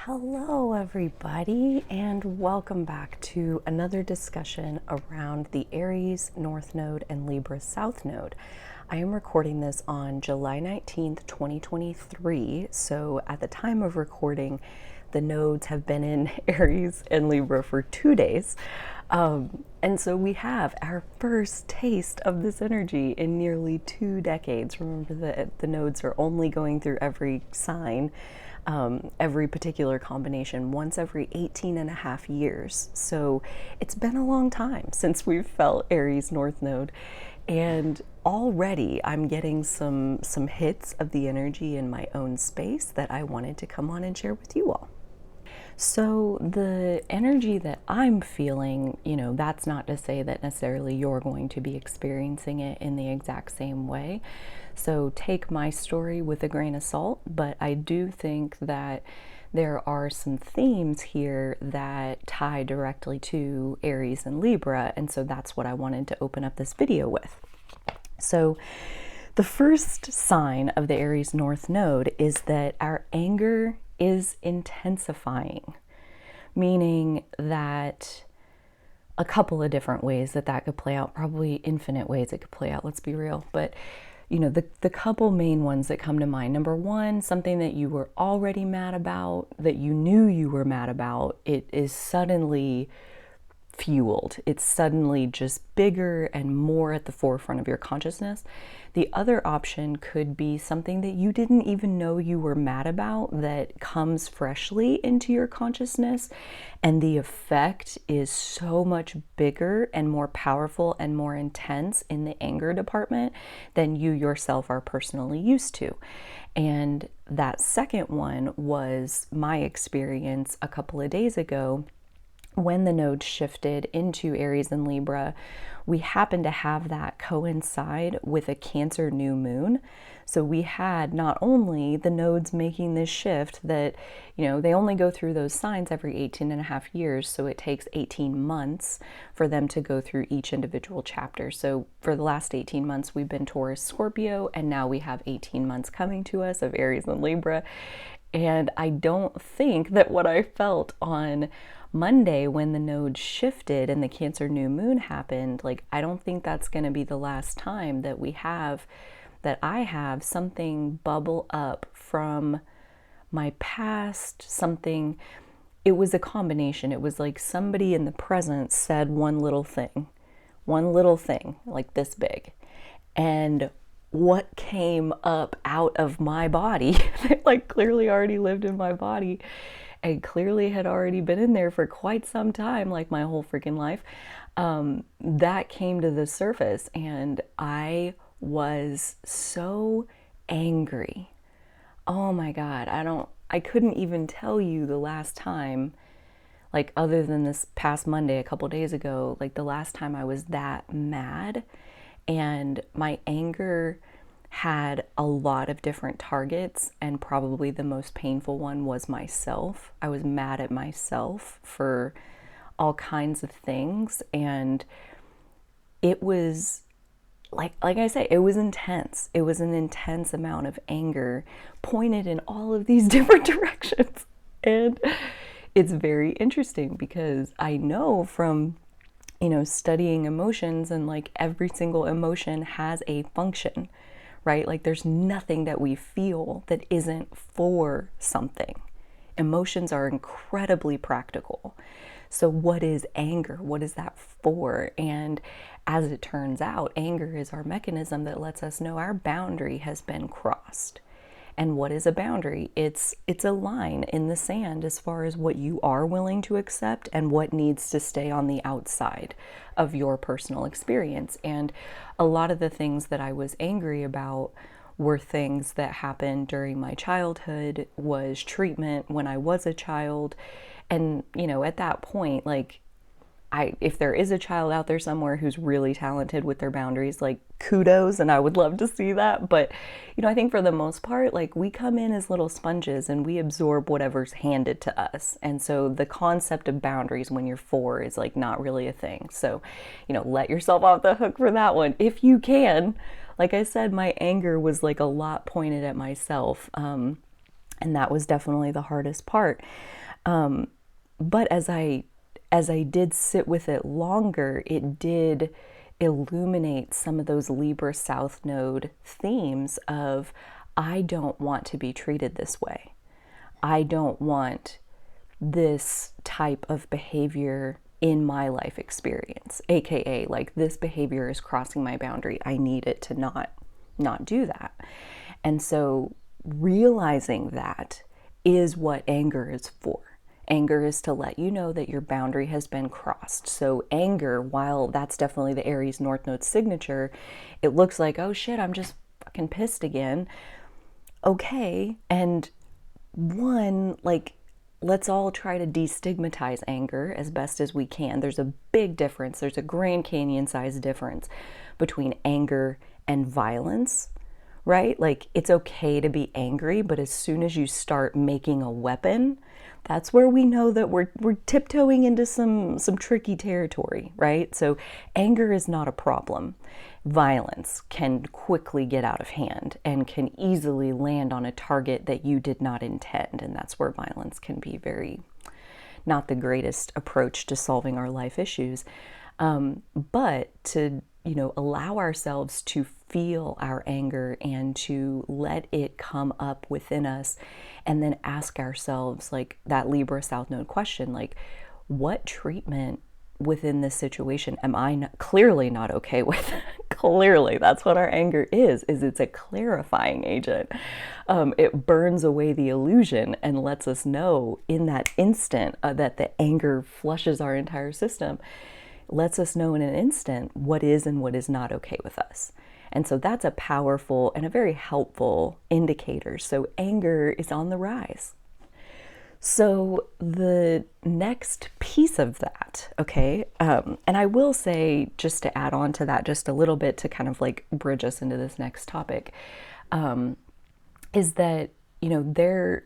Hello, everybody, and welcome back to another discussion around the Aries North Node and Libra South Node. I am recording this on July 19th, 2023. So at the time of recording, the nodes have been in Aries and Libra for 2 days. And so we have our first taste of this energy in nearly 2 decades. Remember that the nodes are only going through every sign, every particular combination once every 18 and a half years. So it's been a long time since we've felt Aries North Node. And already I'm getting some hits of the energy in my own space that I wanted to come on and share with you all. So the energy that I'm feeling, that's not to say that necessarily you're going to be experiencing it in the exact same way. So take my story with a grain of salt, but I do think that there are some themes here that tie directly to Aries and Libra, and so that's what I wanted to open up this video with. So the first sign of the Aries North Node is that our anger is intensifying, meaning that a couple of different ways that could play out, probably infinite ways it could play out, let's be real. But the couple main ones that come to mind. Number one, something that you were already mad about, that you knew you were mad about, it is suddenly fueled. It's suddenly just bigger and more at the forefront of your consciousness. The other option could be something that you didn't even know you were mad about that comes freshly into your consciousness, and the effect is so much bigger and more powerful and more intense in the anger department than you yourself are personally used to. And that second one was my experience a couple of days ago. When the node shifted into Aries and Libra, we happened to have that coincide with a Cancer new moon. So we had not only the nodes making this shift that, they only go through those signs every 18 and a half years. So it takes 18 months for them to go through each individual chapter. So for the last 18 months, we've been Taurus, Scorpio, and now we have 18 months coming to us of Aries and Libra. And I don't think that what I felt on Monday when the node shifted and the Cancer new moon happened, I don't think that's going to be the last time that I have something bubble up from my past, something. It was a combination. It was like somebody in the present said one little thing like this big, and what came up out of my body that clearly already lived in my body and clearly had already been in there for quite some time, like my whole freaking life, that came to the surface, and I was so angry. Oh my God, I couldn't even tell you the last time, other than this past Monday, a couple days ago, the last time I was that mad. And my anger had a lot of different targets, and probably the most painful one was myself. I was mad at myself for all kinds of things, and it was like I say, it was intense. It was an intense amount of anger pointed in all of these different directions. And it's very interesting because I know from studying emotions, and every single emotion has a function, right? There's nothing that we feel that isn't for something. Emotions are incredibly practical. So what is anger? What is that for? And as it turns out, anger is our mechanism that lets us know our boundary has been crossed. And what is a boundary? It's a line in the sand as far as what you are willing to accept and what needs to stay on the outside of your personal experience. And a lot of the things that I was angry about were things that happened during my childhood, was treatment when I was a child. And, at that point, if there is a child out there somewhere who's really talented with their boundaries, kudos, and I would love to see that. But, I think for the most part, we come in as little sponges and we absorb whatever's handed to us. And so the concept of boundaries when you're 4 is not really a thing. So, let yourself off the hook for that one if you can. Like I said, my anger was a lot pointed at myself. And that was definitely the hardest part. But as I did sit with it longer, it did illuminate some of those Libra South Node themes of, I don't want to be treated this way. I don't want this type of behavior in my life experience, aka like this behavior is crossing my boundary. I need it to not do that. And so realizing that is what anger is for. Anger is to let you know that your boundary has been crossed. So anger, while that's definitely the Aries North Node signature, it looks like, oh shit, I'm just fucking pissed again. Okay, and one, like, let's all try to destigmatize anger as best as we can. There's a big difference. There's a Grand Canyon size difference between anger and violence, right? Like, it's okay to be angry, but as soon as you start making a weapon, that's where we know that we're tiptoeing into some tricky territory, right? So anger is not a problem. Violence can quickly get out of hand and can easily land on a target that you did not intend. And that's where violence can be very not the greatest approach to solving our life issues. But to, allow ourselves to feel our anger and to let it come up within us, and then ask ourselves, like, that Libra South Node question, like, what treatment within this situation am I clearly not okay with? Clearly, that's what our anger is it's a clarifying agent. It burns away the illusion and lets us know in that instant that the anger flushes our entire system, lets us know in an instant what is and what is not okay with us. And so that's a powerful and a very helpful indicator. So anger is on the rise. So the next piece of that, okay, and I will say, just to add on to that just a little bit to kind of like bridge us into this next topic, is that, their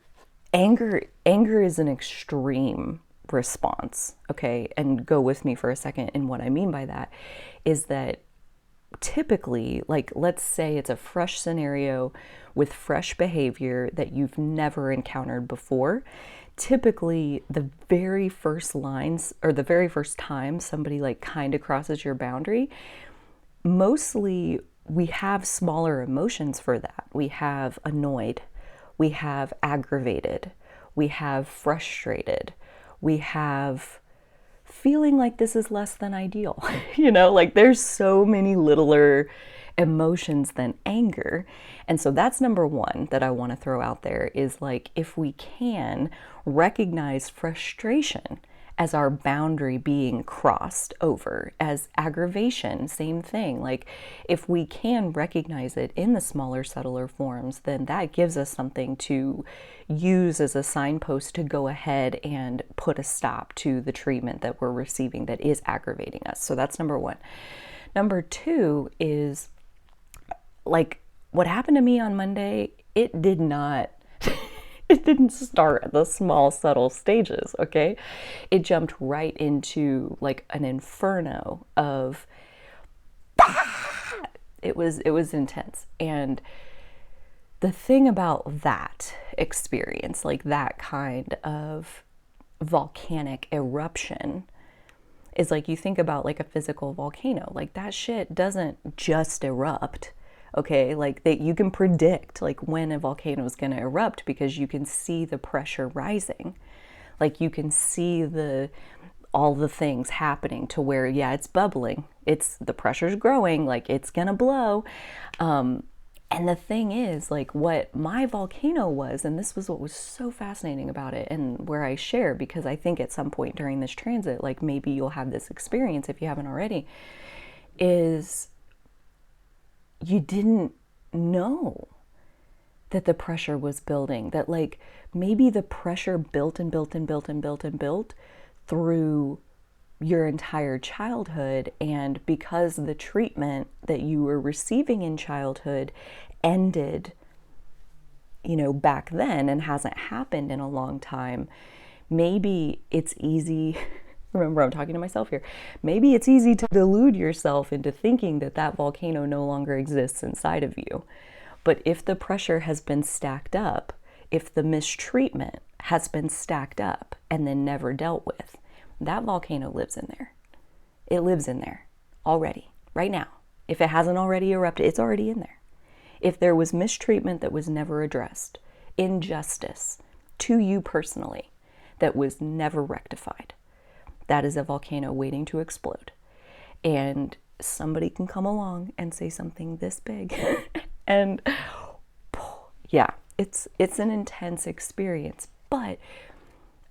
anger is an extreme response, okay? And go with me for a second. And what I mean by that is that typically, like, let's say it's a fresh scenario with fresh behavior that you've never encountered before. Typically, the very first lines or the very first time somebody like kind of crosses your boundary, mostly we have smaller emotions for that. We have annoyed, we have aggravated, we have frustrated, we have feeling like this is less than ideal. Like, there's so many littler emotions than anger. And so that's number one that I want to throw out there is, like, if we can recognize frustration as our boundary being crossed over, as aggravation, same thing. Like, if we can recognize it in the smaller, subtler forms, then that gives us something to use as a signpost to go ahead and put a stop to the treatment that we're receiving that is aggravating us. So that's number one. Number two is, like, what happened to me on Monday, it did not it didn't start at the small, subtle stages, okay? It jumped right into like an inferno of, it was intense. And the thing about that experience, like that kind of volcanic eruption, is like, you think about like a physical volcano, like that shit doesn't just erupt. Okay, like that you can predict like when a volcano is going to erupt because you can see the pressure rising. Like, you can see all the things happening to where, yeah, it's bubbling. The pressure's growing, like it's going to blow. And the thing is, like, what my volcano was, and this was what was so fascinating about it, and where I share, because I think at some point during this transit, like maybe you'll have this experience if you haven't already, is you didn't know that the pressure was building, that like maybe the pressure built and built and built and built and built through your entire childhood. And because the treatment that you were receiving in childhood ended, back then and hasn't happened in a long time, maybe it's easy. Remember, I'm talking to myself here. Maybe it's easy to delude yourself into thinking that that volcano no longer exists inside of you. But if the pressure has been stacked up, if the mistreatment has been stacked up and then never dealt with, that volcano lives in there. It lives in there already, right now. If it hasn't already erupted, it's already in there. If there was mistreatment that was never addressed, injustice to you personally that was never rectified, that is a volcano waiting to explode. And somebody can come along and say something this big and yeah, it's an intense experience. But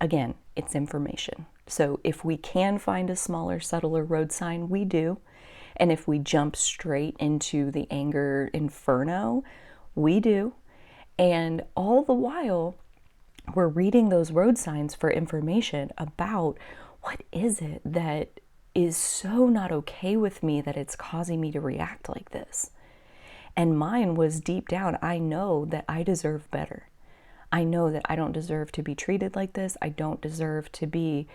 again, it's information. So if we can find a smaller, subtler road sign, we do. And if we jump straight into the anger inferno, we do. And all the while, we're reading those road signs for information about what is it that is so not okay with me that it's causing me to react like this. And mine was deep down, I know that I deserve better. I know that I don't deserve to be treated like this. I don't deserve to be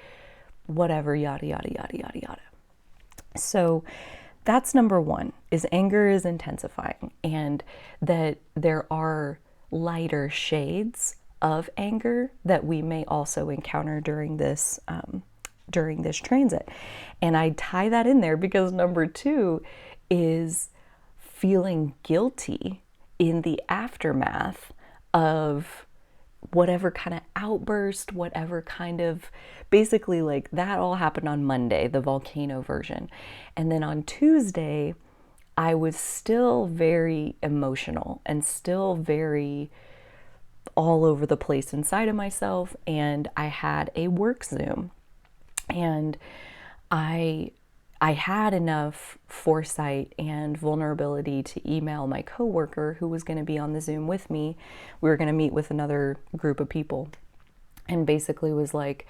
whatever, yada, yada, yada, yada, yada. So that's number one, is anger is intensifying, and that there are lighter shades of anger that we may also encounter during this transit. And I tie that in there because number two is feeling guilty in the aftermath of whatever kind of outburst, whatever kind of, basically like that all happened on Monday, the volcano version. And then on Tuesday, I was still very emotional and still very all over the place inside of myself. And I had a work Zoom, and I had enough foresight and vulnerability to email my coworker who was going to be on the Zoom with me. We were going to meet with another group of people, and basically was like,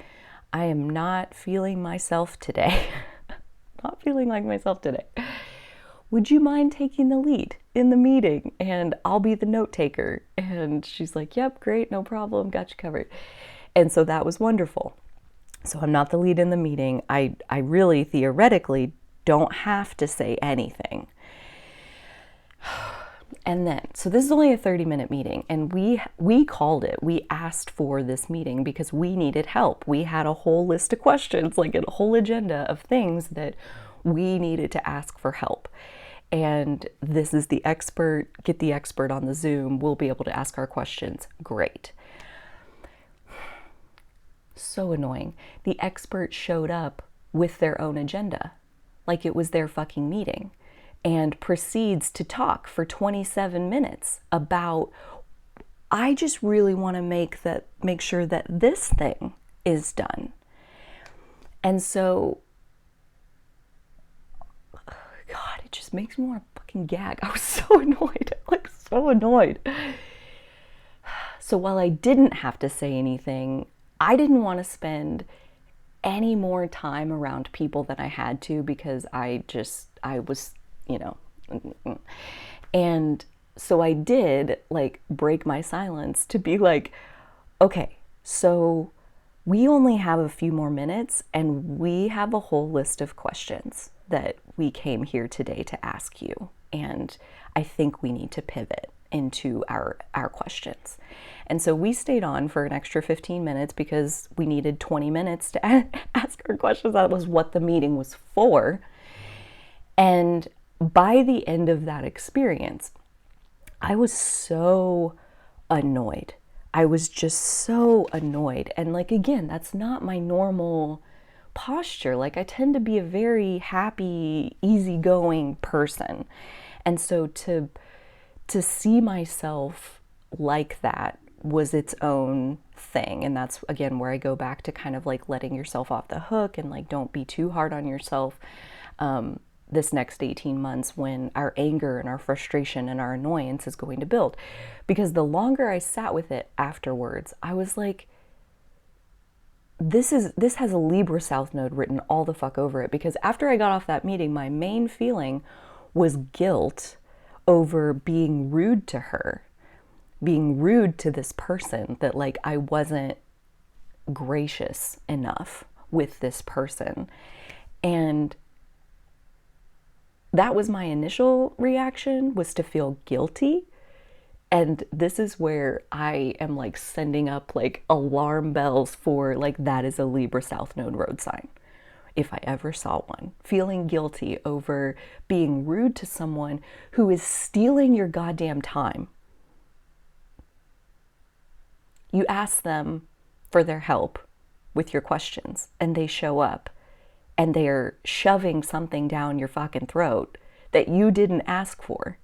I am not feeling myself today. Not feeling like myself today. Would you mind taking the lead in the meeting? And I'll be the note taker. And she's like, yep, great, no problem, got you covered. And so that was wonderful. So I'm not the lead in the meeting. I really theoretically don't have to say anything. And then, so this is only a 30-minute meeting, and we called it. We asked for this meeting because we needed help. We had a whole list of questions, like a whole agenda of things that we needed to ask for help. And this is the expert, get the expert on the Zoom. We'll be able to ask our questions. Great. So annoying. The expert showed up with their own agenda, like it was their fucking meeting, and proceeds to talk for 27 minutes about, I just really want to make sure that this thing is done. And so, God, it just makes me want to fucking gag. I was so annoyed, like so annoyed. So while I didn't have to say anything, I didn't want to spend any more time around people than I had to, because I was, and so I did like break my silence to be like, okay, so we only have a few more minutes and we have a whole list of questions that we came here today to ask you. And I think we need to pivot into our questions. And so we stayed on for an extra 15 minutes because we needed 20 minutes to ask our questions. That was what the meeting was for. And by the end of that experience, I was so annoyed. I was just so annoyed. And like, again, that's not my normal posture. Like, I tend to be a very happy, easygoing person. And so to see myself like that was its own thing. And that's, again, where I go back to kind of like letting yourself off the hook and like, don't be too hard on yourself this next 18 months when our anger and our frustration and our annoyance is going to build. Because the longer I sat with it afterwards, I was like, this has a Libra South Node written all the fuck over it. Because after I got off that meeting, my main feeling was guilt over being rude to her, being rude to this person, that like I wasn't gracious enough with this person. And that was my initial reaction, was to feel guilty. And this is where I am like sending up like alarm bells for like, that is a Libra South Node road sign. If I ever saw one, feeling guilty over being rude to someone who is stealing your goddamn time. You ask them for their help with your questions and they show up and they're shoving something down your fucking throat that you didn't ask for.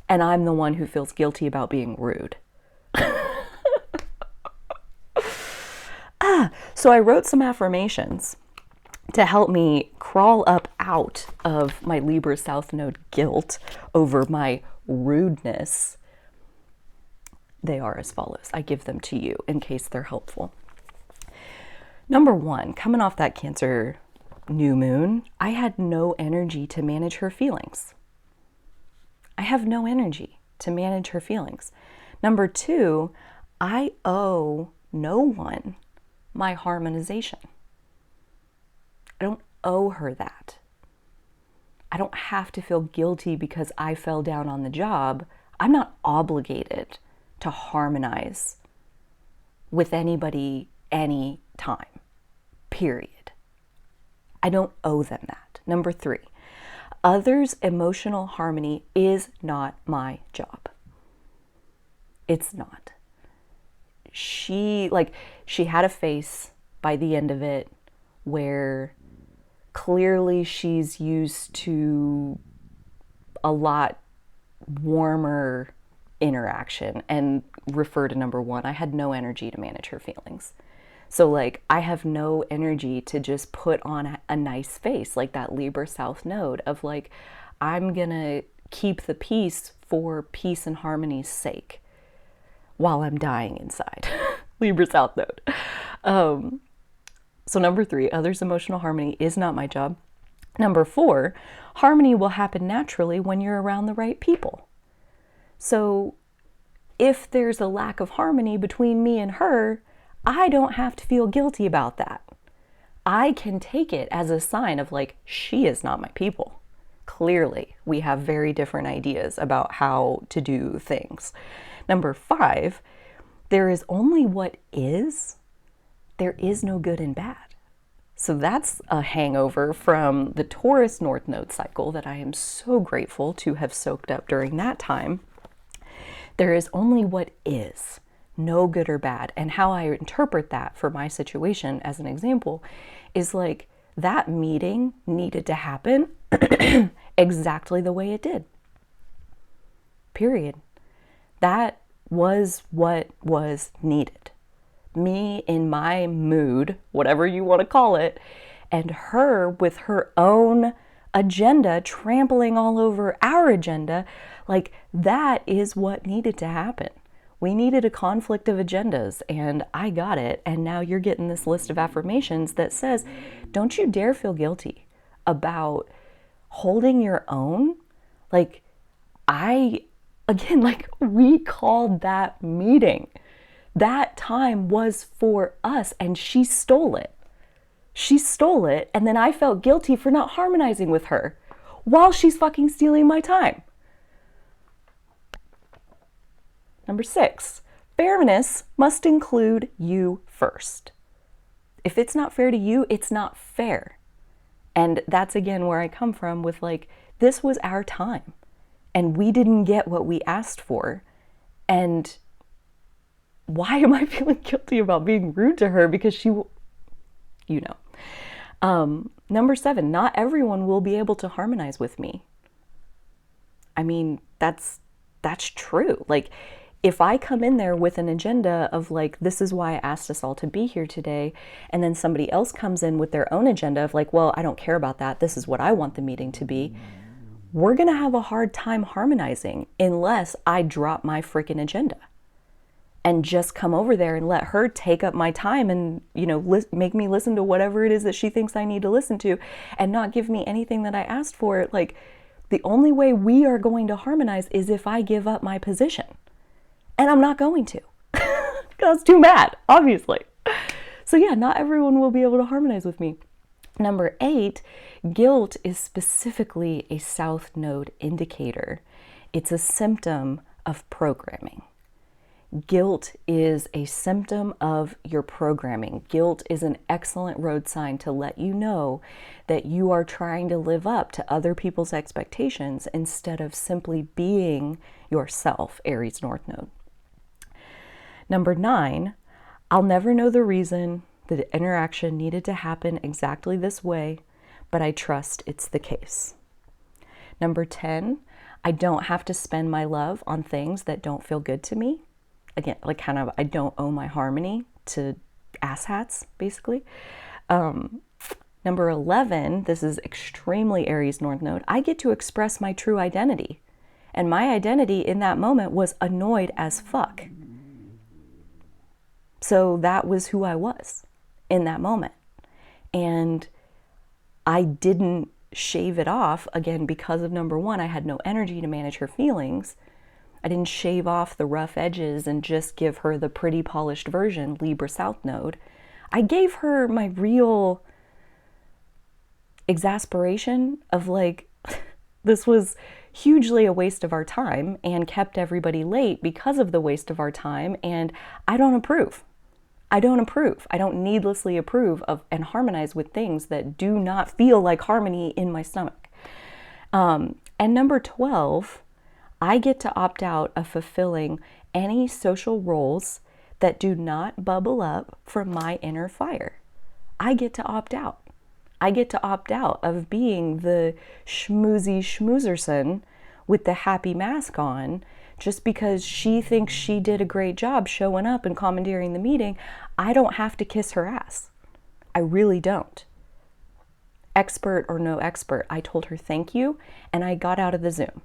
And I'm the one who feels guilty about being rude. So I wrote some affirmations to help me crawl up out of my Libra South Node guilt over my rudeness. They are as follows. I give them to you in case they're helpful. Number one, coming off that Cancer new moon, I had no energy to manage her feelings. I have no energy to manage her feelings. Number two, I owe no one my harmonization. I don't owe her that. I don't have to feel guilty because I fell down on the job. I'm not obligated to harmonize with anybody any time, period. I don't owe them that. Number three, others' emotional harmony is not my job. It's not. She had a face by the end of it where clearly she's used to a lot warmer interaction, and refer to number one, I had no energy to manage her feelings. So like, I have no energy to just put on a nice face, like that Libra South Node of like, I'm gonna keep the peace for peace and harmony's sake while I'm dying inside. Libra South Node. So number three, others' emotional harmony is not my job. Number four, harmony will happen naturally when you're around the right people. So if there's a lack of harmony between me and her, I don't have to feel guilty about that. I can take it as a sign of like, she is not my people. Clearly, we have very different ideas about how to do things. Number five, there is only what is. There is no good and bad. So that's a hangover from the Taurus North Node cycle that I am so grateful to have soaked up during that time. There is only what is, no good or bad. And how I interpret that for my situation, as an example, is like, that meeting needed to happen exactly the way it did. Period. That was what was needed. Me in my mood, whatever you want to call it, and her with her own agenda trampling all over our agenda, like, that is what needed to happen. We needed a conflict of agendas, and I got it. And now you're getting this list of affirmations that says, don't you dare feel guilty about holding your own. Like, we called that meeting. That time was for us, and she stole it. She stole it, and then I felt guilty for not harmonizing with her while she's fucking stealing my time. Number six, fairness must include you first. If it's not fair to you, it's not fair. And that's again where I come from with like, this was our time and we didn't get what we asked for. And why am I feeling guilty about being rude to her? Because she will, you know. Number seven, not everyone will be able to harmonize with me. I mean, that's true. Like, if I come in there with an agenda of like, this is why I asked us all to be here today, and then somebody else comes in with their own agenda of like, well, I don't care about that, this is what I want the meeting to be, we're gonna have a hard time harmonizing unless I drop my freaking agenda and just come over there and let her take up my time and, you know, make me listen to whatever it is that she thinks I need to listen to and not give me anything that I asked for. Like, the only way we are going to harmonize is if I give up my position. And I'm not going to, because it's too mad, obviously. So yeah, not everyone will be able to harmonize with me. Number eight, guilt is specifically a South Node indicator. It's a symptom of programming. Guilt is a symptom of your programming. Guilt is an excellent road sign to let you know that you are trying to live up to other people's expectations instead of simply being yourself, Aries North Node. Number 9, I'll never know the reason the interaction needed to happen exactly this way, but I trust it's the case. Number 10, I don't have to spend my love on things that don't feel good to me. Again, like kind of, I don't owe my harmony to asshats, basically. Number 11, this is extremely Aries North Node. I get to express my true identity. And my identity in that moment was annoyed as fuck. So that was who I was in that moment. And I didn't shave it off, again, because of number 1, I had no energy to manage her feelings. I didn't shave off the rough edges and just give her the pretty polished version, Libra South Node. I gave her my real exasperation of like, this was hugely a waste of our time and kept everybody late because of the waste of our time, and I don't approve. I don't approve. I don't needlessly approve of and harmonize with things that do not feel like harmony in my stomach. And number 12, I get to opt out of fulfilling any social roles that do not bubble up from my inner fire. I get to opt out. I get to opt out of being the schmoozy schmoozerson with the happy mask on just because she thinks she did a great job showing up and commandeering the meeting. I don't have to kiss her ass. I really don't. Expert or no expert, I told her thank you and I got out of the Zoom.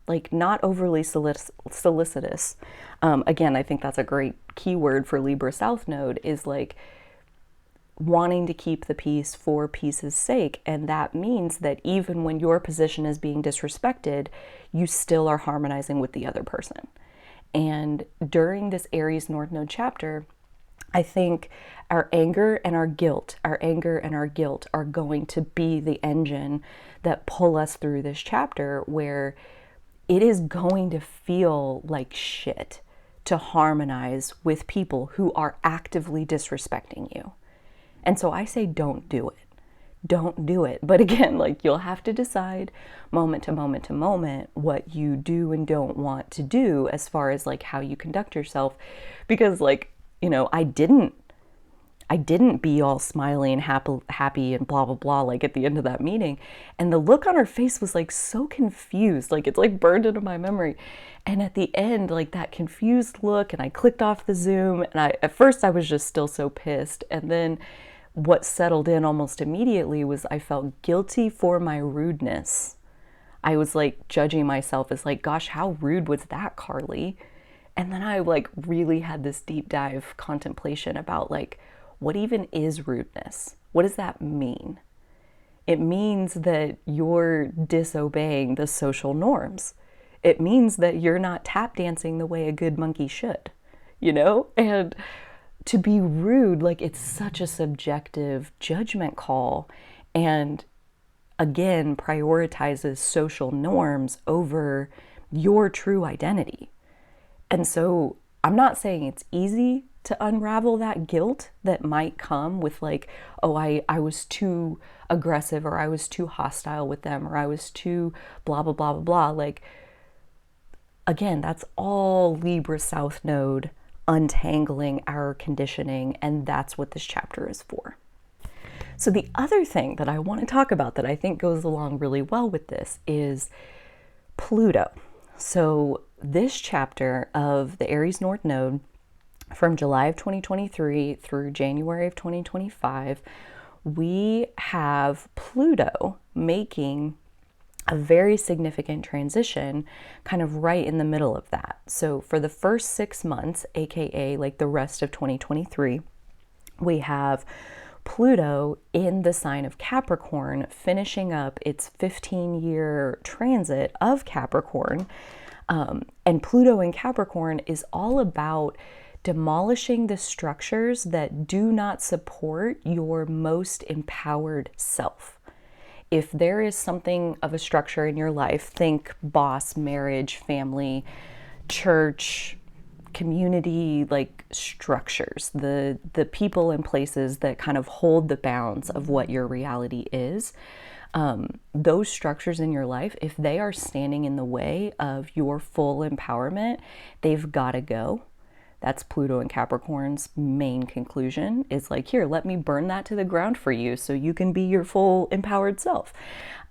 Like, not overly solicitous. Again, I think that's a great keyword for Libra South Node, is like wanting to keep the peace for peace's sake. And that means that even when your position is being disrespected, you still are harmonizing with the other person. And during this Aries North Node chapter, I think our anger and our guilt are going to be the engine that pull us through this chapter, where it is going to feel like shit to harmonize with people who are actively disrespecting you. And so I say, don't do it. Don't do it. But again, like, you'll have to decide moment to moment to moment what you do and don't want to do as far as like how you conduct yourself. Because like, you know, I didn't be all smiley and happy and blah, blah, blah, like at the end of that meeting. And the look on her face was like so confused, like it's like burned into my memory. And at the end, like that confused look, and I clicked off the Zoom, and at first I was just still so pissed. And then what settled in almost immediately was I felt guilty for my rudeness. I was like judging myself as like, gosh, how rude was that, Carly? And then I like really had this deep dive contemplation about like, what even is rudeness? What does that mean? It means that you're disobeying the social norms. It means that you're not tap dancing the way a good monkey should, you know? And to be rude, like, it's such a subjective judgment call, and again, prioritizes social norms over your true identity. And so I'm not saying it's easy to unravel that guilt that might come with like, oh, I was too aggressive, or I was too hostile with them, or I was too blah, blah, blah, blah, blah. Like, again, that's all Libra South Node untangling our conditioning, and that's what this chapter is for. So the other thing that I want to talk about that I think goes along really well with this is Pluto. So this chapter of the Aries North Node, from July of 2023 through January of 2025, we have Pluto making a very significant transition kind of right in the middle of that. So for the first 6 months, aka like the rest of 2023, we have Pluto in the sign of Capricorn, finishing up its 15-year transit of Capricorn. And Pluto in Capricorn is all about demolishing the structures that do not support your most empowered self. if there is something of a structure in your life, think boss, marriage, family, church, community, like structures, the people and places that kind of hold the bounds of what your reality is, those structures in your life, if they are standing in the way of your full empowerment, they've got to go. That's Pluto and Capricorn's main conclusion, is like, here, let me burn that to the ground for you so you can be your full empowered self.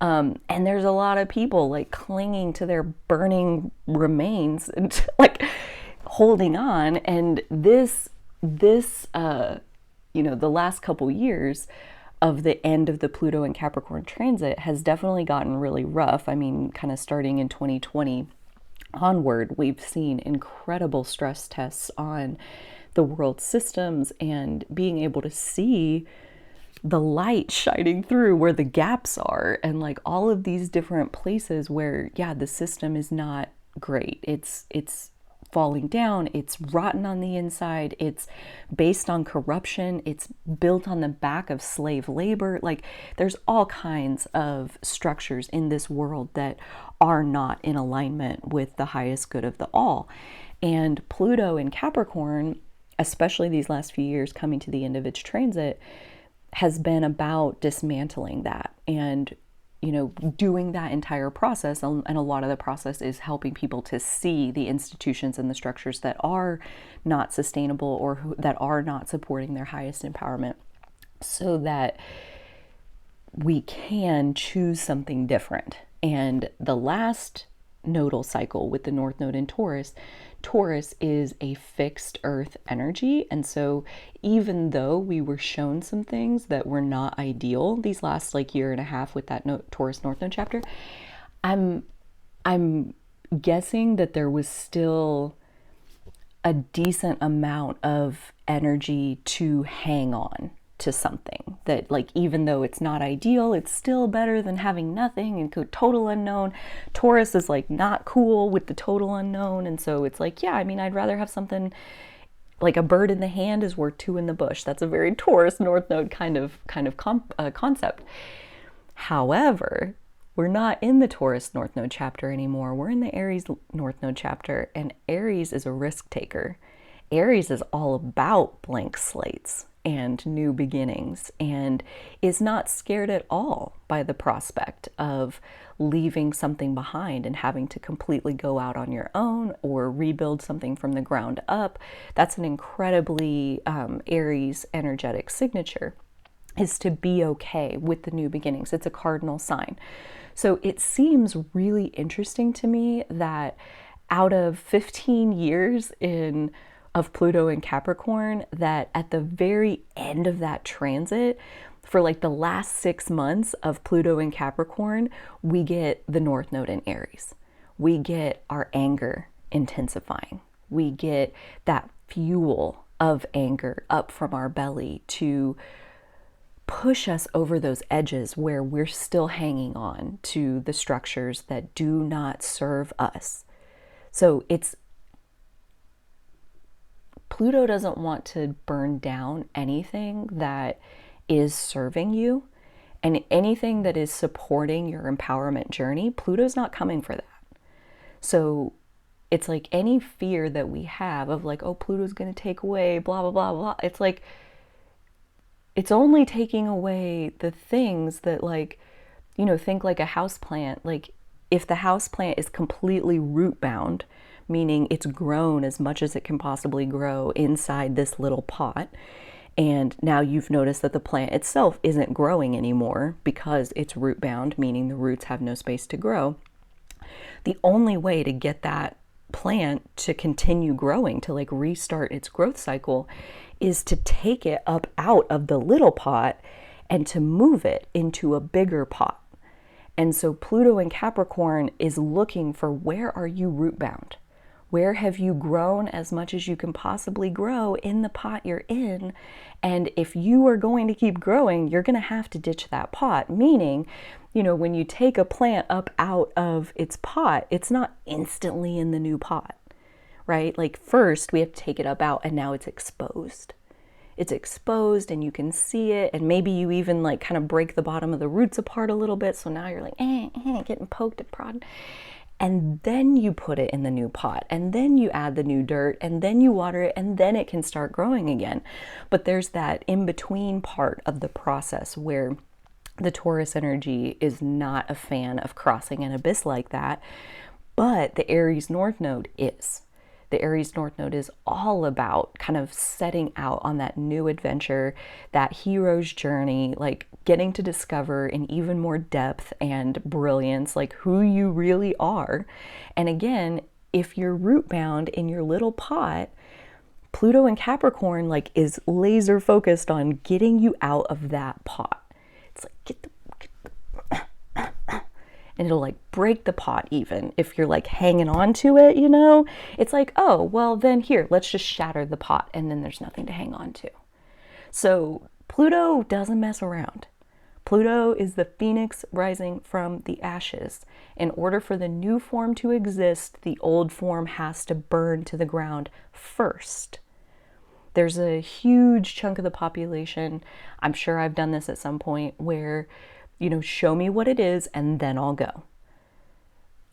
And there's a lot of people like clinging to their burning remains and like holding on. And this, the last couple years of the end of the Pluto and Capricorn transit has definitely gotten really rough. I mean, kind of starting in 2020 onward, we've seen incredible stress tests on the world systems and being able to see the light shining through where the gaps are, and like all of these different places where, yeah, the system is not great. It's falling down, it's rotten on the inside, it's based on corruption, it's built on the back of slave labor. Like there's all kinds of structures in this world that are not in alignment with the highest good of the all. And Pluto in Capricorn, especially these last few years coming to the end of its transit, has been about dismantling that and doing that entire process. And a lot of the process is helping people to see the institutions and the structures that are not sustainable or that are not supporting their highest empowerment, so that we can choose something different. And the last nodal cycle with the North Node in Taurus, Taurus is a fixed earth energy. And so even though we were shown some things that were not ideal these last like year and a half with that Taurus North Node chapter, I'm guessing that there was still a decent amount of energy to hang on to something that, like, even though it's not ideal, it's still better than having nothing and total unknown. Taurus is like not cool with the total unknown, and so it's like, yeah, I mean, I'd rather have something like a bird in the hand is worth two in the bush. That's a very Taurus North Node kind of concept. However, we're not in the Taurus North Node chapter anymore. We're in the Aries North Node chapter, and Aries is a risk taker. Aries is all about blank slates and new beginnings, and is not scared at all by the prospect of leaving something behind and having to completely go out on your own or rebuild something from the ground up. That's an incredibly Aries energetic signature, is to be okay with the new beginnings. It's a cardinal sign. So it seems really interesting to me that out of 15 years of Pluto and Capricorn, that at the very end of that transit, for like the last 6 months of Pluto and Capricorn, we get the North Node in Aries. We get our anger intensifying. We get that fuel of anger up from our belly to push us over those edges where we're still hanging on to the structures that do not serve us. So Pluto doesn't want to burn down anything that is serving you, and anything that is supporting your empowerment journey. Pluto's not coming for that. So it's like any fear that we have of like, oh, Pluto's going to take away blah, blah, blah, blah. It's like, it's only taking away the things that, like, think like a house plant. Like if the house plant is completely root bound, meaning it's grown as much as it can possibly grow inside this little pot, and now you've noticed that the plant itself isn't growing anymore because it's root bound, meaning the roots have no space to grow. The only way to get that plant to continue growing, to like restart its growth cycle, is to take it up out of the little pot and to move it into a bigger pot. And so Pluto in Capricorn is looking for, where are you root bound? Where have you grown as much as you can possibly grow in the pot you're in? And if you are going to keep growing, you're going to have to ditch that pot. Meaning, when you take a plant up out of its pot, it's not instantly in the new pot, right? Like first we have to take it up out, and now it's exposed. it's exposed and you can see it, and maybe you even like kind of break the bottom of the roots apart a little bit, so now you're like getting poked and prodded. And then you put it in the new pot, and then you add the new dirt, and then you water it, and then it can start growing again. But there's that in-between part of the process where the Taurus energy is not a fan of crossing an abyss like that, but the Aries North Node is. The Aries North Node is all about kind of setting out on that new adventure, that hero's journey, like getting to discover in even more depth and brilliance, like who you really are. And again, if you're root bound in your little pot, Pluto and Capricorn like is laser focused on getting you out of that pot. It's like get the and it'll like break the pot even if you're like hanging on to it, you know? It's like, oh, well then here, let's just shatter the pot, and then there's nothing to hang on to. So Pluto doesn't mess around. Pluto is the phoenix rising from the ashes. In order for the new form to exist, the old form has to burn to the ground first. There's a huge chunk of the population, I'm sure I've done this at some point, where you know, show me what it is and then I'll go.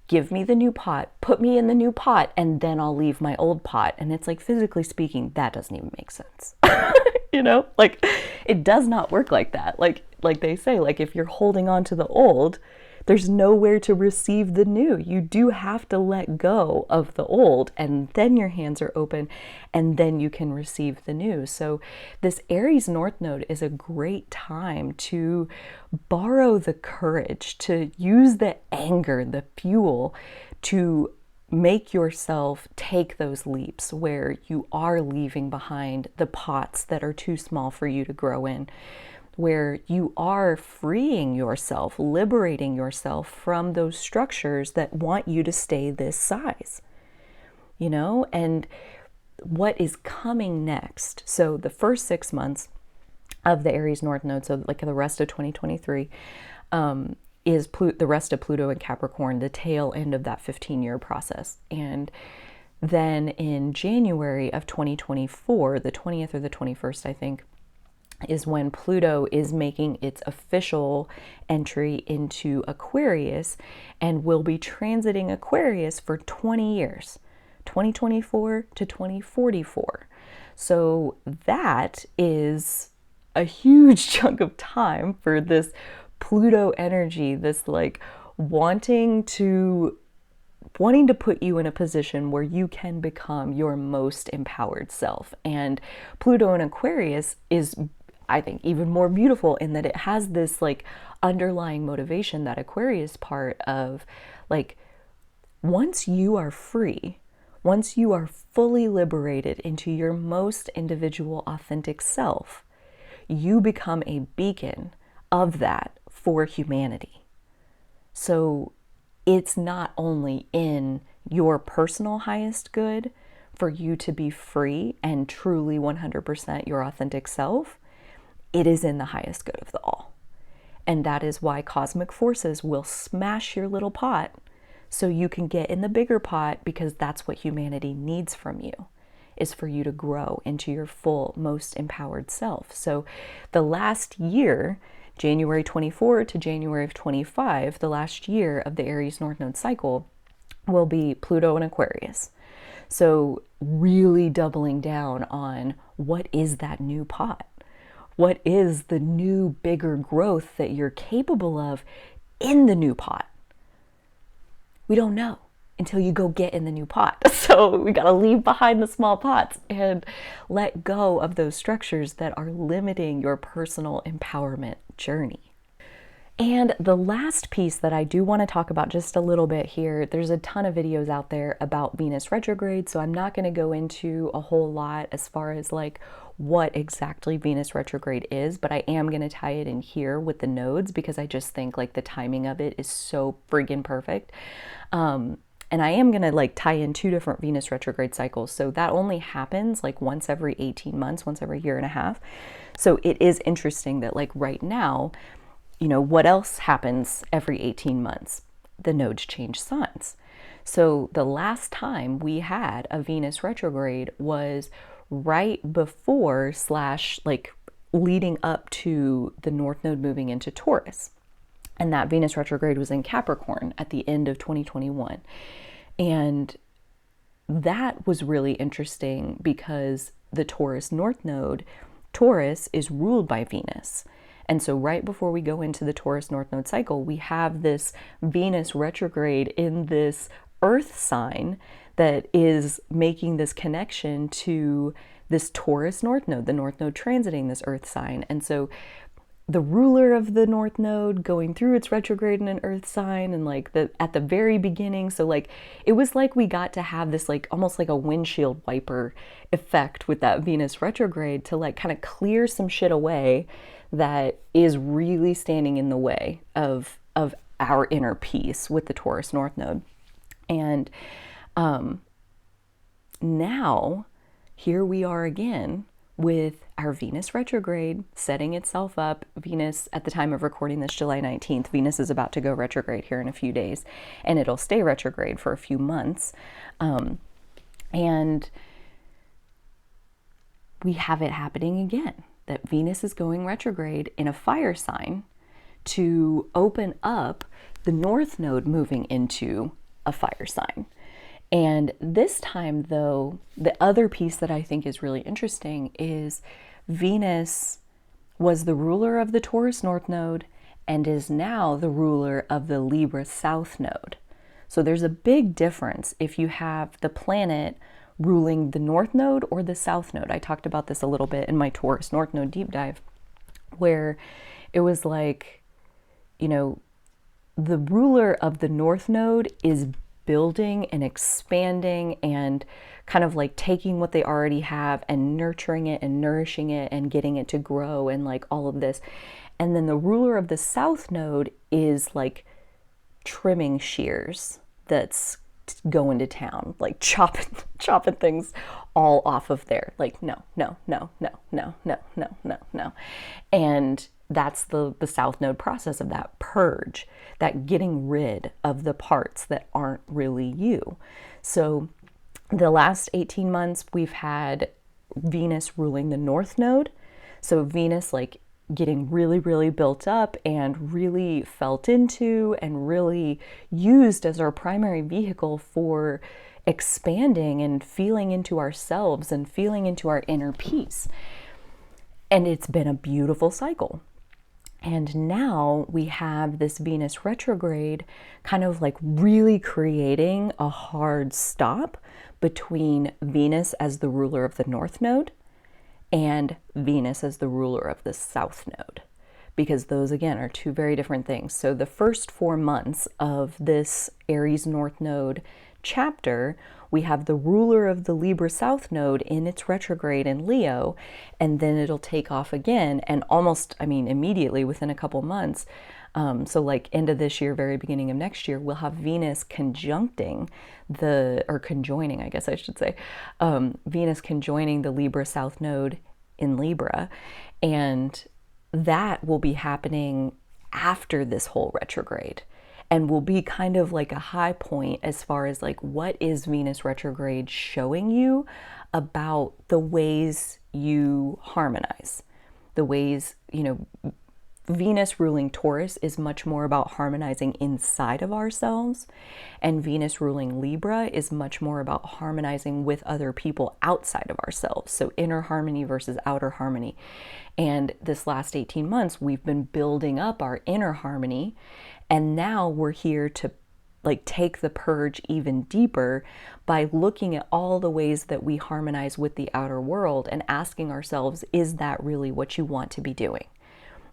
Give me the new pot, put me in the new pot, and then I'll leave my old pot. And it's like, physically speaking, that doesn't even make sense. You know, like it does not work like that. Like they say, like if you're holding on to the old, there's nowhere to receive the new. You do have to let go of the old, and then your hands are open, and then you can receive the new. So this Aries North Node is a great time to borrow the courage, to use the anger, the fuel, to make yourself take those leaps where you are leaving behind the pots that are too small for you to grow in, where you are freeing yourself, liberating yourself from those structures that want you to stay this size, you know? And what is coming next? So the first 6 months of the Aries North Node, so like the rest of 2023, is the rest of Pluto and Capricorn, the tail end of that 15-year process. And then in January of 2024, the 20th or the 21st, I think, is when Pluto is making its official entry into Aquarius and will be transiting Aquarius for 20 years, 2024 to 2044. So that is a huge chunk of time for this Pluto energy, this like wanting to put you in a position where you can become your most empowered self. And Pluto in Aquarius is, I think, even more beautiful in that it has this like underlying motivation, that Aquarius part of like, once you are free, once you are fully liberated into your most individual, authentic self, you become a beacon of that for humanity. So it's not only in your personal highest good for you to be free and truly 100% your authentic self, it is in the highest good of the all. And that is why cosmic forces will smash your little pot so you can get in the bigger pot, because that's what humanity needs from you, is for you to grow into your full, most empowered self. So the last year, January 24 to January of 25, the last year of the Aries North Node cycle, will be Pluto in Aquarius. So really doubling down on what is that new pot? What is the new, bigger growth that you're capable of in the new pot? We don't know until you go get in the new pot. So we got to leave behind the small pots and let go of those structures that are limiting your personal empowerment journey. And the last piece that I do want to talk about just a little bit here, there's a ton of videos out there about Venus retrograde, so I'm not going to go into a whole lot as far as like what exactly Venus retrograde is, but I am going to tie it in here with the nodes because I just think like the timing of it is so friggin' perfect. And I am going to like tie in 2 different Venus retrograde cycles. So that only happens like once every 18 months, once every year and a half. So it is interesting that like right now, you know, what else happens every 18 months? The nodes change signs. So the last time we had a Venus retrograde was right before slash like leading up to the North Node moving into Taurus. And that Venus retrograde was in Capricorn at the end of 2021. And that was really interesting because the Taurus North Node, Taurus is ruled by Venus. And so right before we go into the Taurus North Node cycle, we have this Venus retrograde in this Earth sign that is making this connection to this Taurus North Node, the North Node transiting this Earth sign. And so the ruler of the North Node going through its retrograde in an Earth sign, and like at the very beginning, so like it was like we got to have this like almost like a windshield wiper effect with that Venus retrograde to like kind of clear some shit away that is really standing in the way of our inner peace with the Taurus North Node. And now here we are again with our Venus retrograde setting itself up. Venus, at the time of recording this, July 19th, Venus is about to go retrograde here in a few days, and it'll stay retrograde for a few months. And we have it happening again, that Venus is going retrograde in a fire sign to open up the North Node moving into a fire sign. And this time, though, the other piece that I think is really interesting is Venus was the ruler of the Taurus North Node and is now the ruler of the Libra South Node. So there's a big difference if you have the planet ruling the North Node or the South Node. I talked about this a little bit in my Taurus North Node deep dive, where it was like, you know, the ruler of the North Node is building and expanding and kind of like taking what they already have and nurturing it and nourishing it and getting it to grow and like all of this. And then the ruler of the South Node is like trimming shears that's going to town, like chopping things all off of there. Like, no. And that's the South Node process of that purge, that getting rid of the parts that aren't really you. So the last 18 months, we've had Venus ruling the North Node. So Venus like getting really, really built up and really felt into and really used as our primary vehicle for expanding and feeling into ourselves and feeling into our inner peace. And it's been a beautiful cycle. And now we have this Venus retrograde kind of like really creating a hard stop between Venus as the ruler of the North Node and Venus as the ruler of the South Node, because those again are two very different things. So the first 4 months of this Aries North Node chapter, we have the ruler of the Libra South Node in its retrograde in Leo, and then it'll take off again, and almost, I mean, immediately within a couple months, so like end of this year, very beginning of next year, we'll have Venus conjuncting conjoining, I guess I should say, Venus conjoining the Libra South Node in Libra, and that will be happening after this whole retrograde. And will be kind of like a high point as far as like what is Venus retrograde showing you about the ways you harmonize, the ways, you know, Venus ruling Taurus is much more about harmonizing inside of ourselves, and Venus ruling Libra is much more about harmonizing with other people outside of ourselves. So inner harmony versus outer harmony. And this last 18 months, we've been building up our inner harmony, and now we're here to like take the purge even deeper by looking at all the ways that we harmonize with the outer world and asking ourselves, is that really what you want to be doing?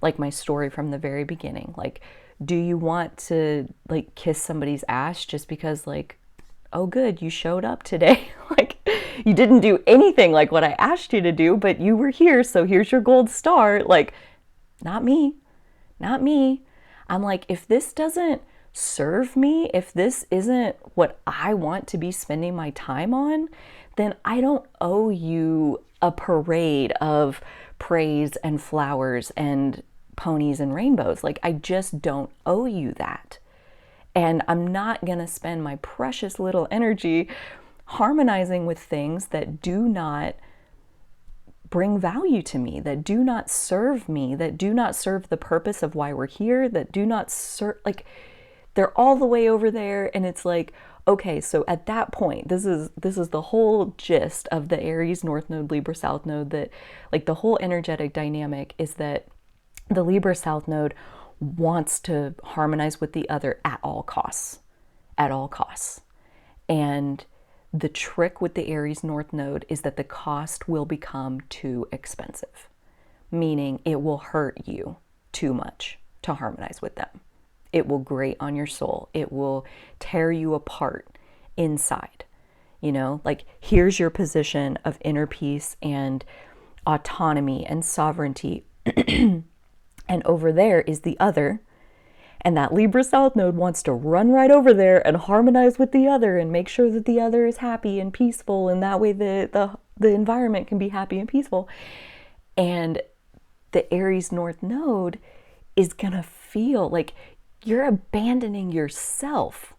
Like my story from the very beginning, like, do you want to like kiss somebody's ass just because like, oh good, you showed up today? Like you didn't do anything like what I asked you to do, but you were here, so here's your gold star. Like, not me. I'm like, if this doesn't serve me, if this isn't what I want to be spending my time on, then I don't owe you a parade of praise and flowers and ponies and rainbows. Like, I just don't owe you that. And I'm not going to spend my precious little energy harmonizing with things that do not bring value to me, that do not serve me, that do not serve the purpose of why we're here, that do not serve, like, they're all the way over there. And it's like, okay, so at that point, this is the whole gist of the Aries North Node, Libra South Node, that like the whole energetic dynamic is that the Libra South Node wants to harmonize with the other at all costs, at all costs. And the trick with the Aries North Node is that the cost will become too expensive, meaning it will hurt you too much to harmonize with them. It will grate on your soul. It will tear you apart inside. You know, like, here's your position of inner peace and autonomy and sovereignty. And over there is the other. And that Libra South Node wants to run right over there and harmonize with the other and make sure that the other is happy and peaceful. And that way the environment can be happy and peaceful. And the Aries North Node is going to feel like you're abandoning yourself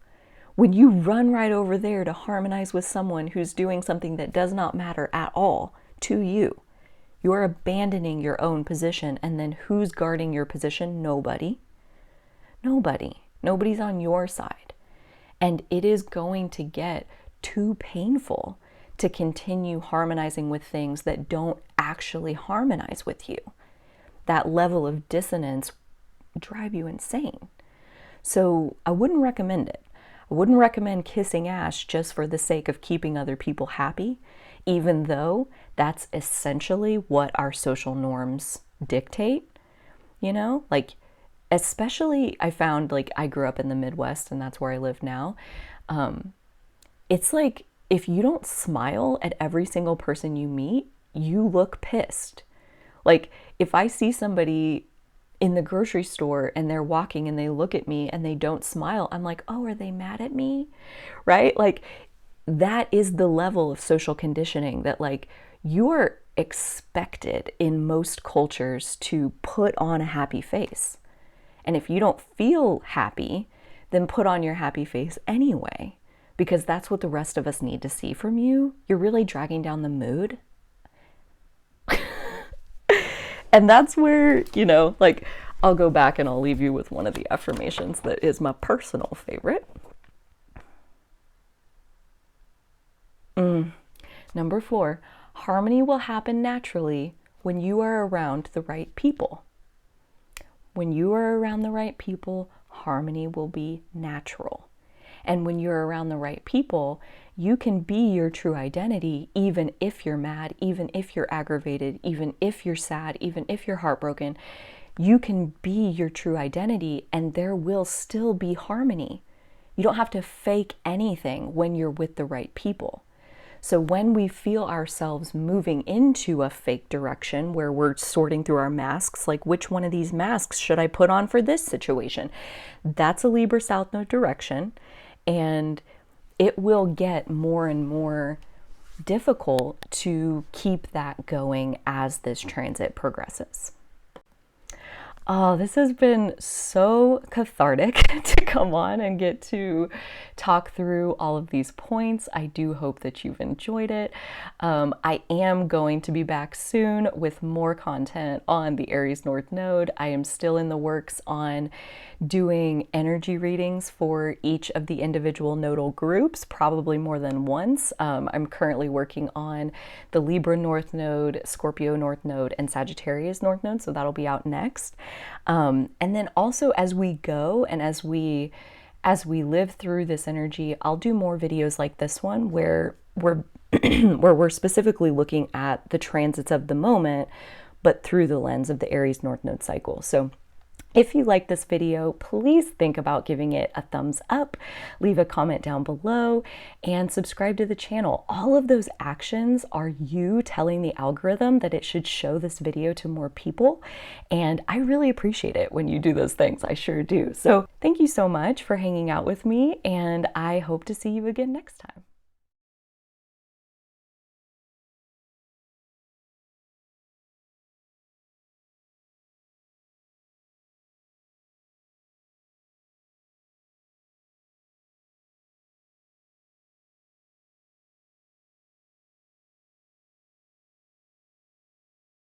when you run right over there to harmonize with someone who's doing something that does not matter at all to you. You're abandoning your own position. And then who's guarding your position? Nobody. Nobody. Nobody's on your side. And it is going to get too painful to continue harmonizing with things that don't actually harmonize with you. That level of dissonance drive you insane. So I wouldn't recommend it. I wouldn't recommend kissing ass just for the sake of keeping other people happy, even though that's essentially what our social norms dictate, you know? Like, especially I found, like, I grew up in the Midwest and that's where I live now. It's like, if you don't smile at every single person you meet, you look pissed. Like, if I see somebody in the grocery store and they're walking and they look at me and they don't smile, I'm like, oh, are they mad at me? Right? Like, that is the level of social conditioning that, like, you are expected in most cultures to put on a happy face. And if you don't feel happy, then put on your happy face anyway, because that's what the rest of us need to see from you. You're really dragging down the mood. And that's where, you know, like, I'll go back and I'll leave you with one of the affirmations that is my personal favorite. Number 4, harmony will happen naturally when you are around the right people. When you are around the right people, harmony will be natural. And when you're around the right people, you can be your true identity, even if you're mad, even if you're aggravated, even if you're sad, even if you're heartbroken. You can be your true identity and there will still be harmony. You don't have to fake anything when you're with the right people. So when we feel ourselves moving into a fake direction where we're sorting through our masks, like, which one of these masks should I put on for this situation? That's a Libra South Node direction. And it will get more and more difficult to keep that going as this transit progresses. Oh, this has been so cathartic to come on and get to talk through all of these points. I do hope that you've enjoyed it. I am going to be back soon with more content on the Aries North Node. I am still in the works on doing energy readings for each of the individual nodal groups, probably more than once. I'm currently working on the Libra North Node, Scorpio North Node, and Sagittarius North Node, so that'll be out next. And then also as we go and as we live through this energy, I'll do more videos like this one where we're where we're specifically looking at the transits of the moment, but through the lens of the Aries North Node cycle. So if you like this video, please think about giving it a thumbs up, leave a comment down below, and subscribe to the channel. All of those actions are you telling the algorithm that it should show this video to more people, and I really appreciate it when you do those things. I sure do. So thank you so much for hanging out with me, and I hope to see you again next time.